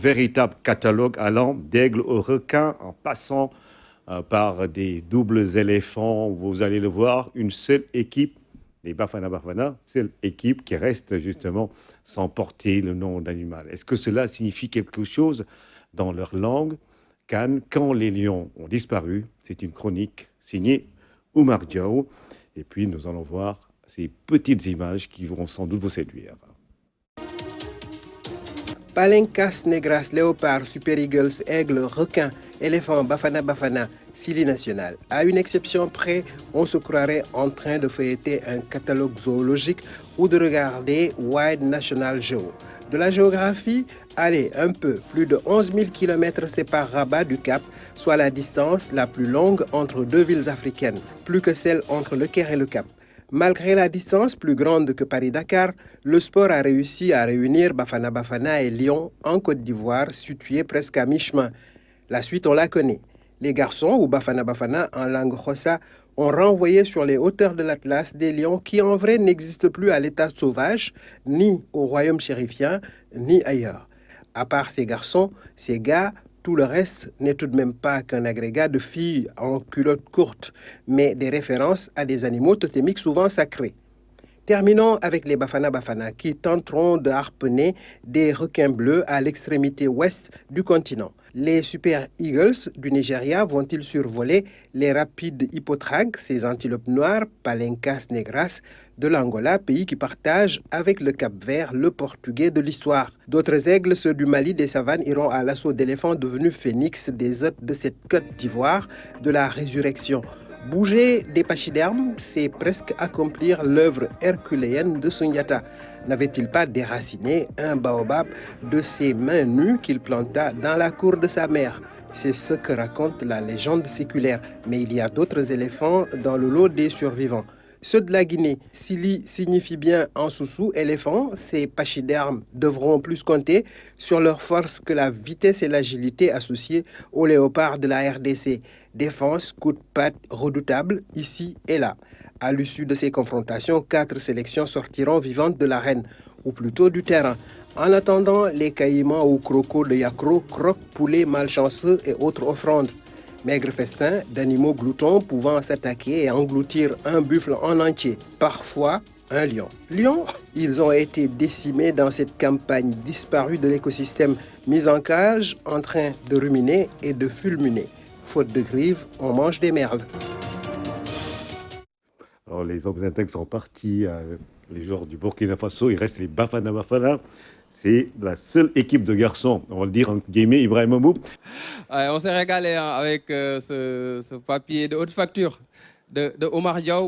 Véritable catalogue allant d'aigle au requin en passant par des doubles éléphants. Vous allez le voir, une seule équipe, les Bafana Bafana, seule équipe qui reste justement sans porter le nom d'animal. Est-ce que cela signifie quelque chose dans leur langue? Cannes, quand les lions ont disparu, c'est une chronique signée Oumar Diaw. Et puis nous allons voir ces petites images qui vont sans doute vous séduire. Palencas, Negras, Léopard, Super Eagles, Aigle, Requin, Éléphant, Bafana Bafana, Silly National. À une exception près, on se croirait en train de feuilleter un catalogue zoologique ou de regarder Wild National Geo. De la géographie, allez, un peu, plus de 11 000 km séparent Rabat du Cap, soit la distance la plus longue entre deux villes africaines, plus que celle entre le Caire et le Cap. Malgré la distance plus grande que Paris-Dakar, le sport a réussi à réunir Bafana Bafana et Lyon en Côte d'Ivoire, situés presque à mi-chemin. La suite, on la connaît. Les garçons, ou Bafana Bafana en langue Xhosa, ont renvoyé sur les hauteurs de l'Atlas des lions qui en vrai n'existent plus à l'état sauvage, ni au royaume chérifien, ni ailleurs. À part ces garçons, ces gars, tout le reste n'est tout de même pas qu'un agrégat de filles en culottes courtes, mais des références à des animaux totémiques souvent sacrés. Terminons avec les Bafana Bafana qui tenteront de harponner des requins bleus à l'extrémité ouest du continent. Les Super Eagles du Nigeria vont-ils survoler les rapides hippotragues, ces antilopes noires, Palencas negras, de l'Angola, pays qui partage avec le Cap-Vert le portugais de l'histoire. D'autres aigles, ceux du Mali des savanes, iront à l'assaut d'éléphants devenus phénix des hôtes de cette Côte d'Ivoire de la résurrection. Bouger des pachydermes, c'est presque accomplir l'œuvre herculéenne de Sundiata. N'avait-il pas déraciné un baobab de ses mains nues qu'il planta dans la cour de sa mère? C'est ce que raconte la légende séculaire. Mais il y a d'autres éléphants dans le lot des survivants. Ceux de la Guinée, Sili signifie bien en soussou, éléphant, ces pachydermes devront plus compter sur leur force que la vitesse et l'agilité associées aux léopards de la RDC. Défense, coup de patte redoutable ici et là. À l'issue de ces confrontations, 4 sélections sortiront vivantes de l'arène, ou plutôt du terrain. En attendant, les caïmans ou crocos de Yakro croquent poulets malchanceux et autres offrandes. Maigre festin d'animaux gloutons pouvant s'attaquer et engloutir un buffle en entier, parfois un lion. Lions, ils ont été décimés dans cette campagne disparue de l'écosystème, mis en cage, en train de ruminer et de fulminer. Faute de grives, on mange des merles. Alors, les hommes intègres sont partis, les joueurs du Burkina Faso, il reste les Bafana Bafana. C'est la seule équipe de garçons, on va le dire en guillemets, Ibrahim Mabou. Ouais, on s'est régalé hein, avec ce papier de haute facture de Oumar Diaw.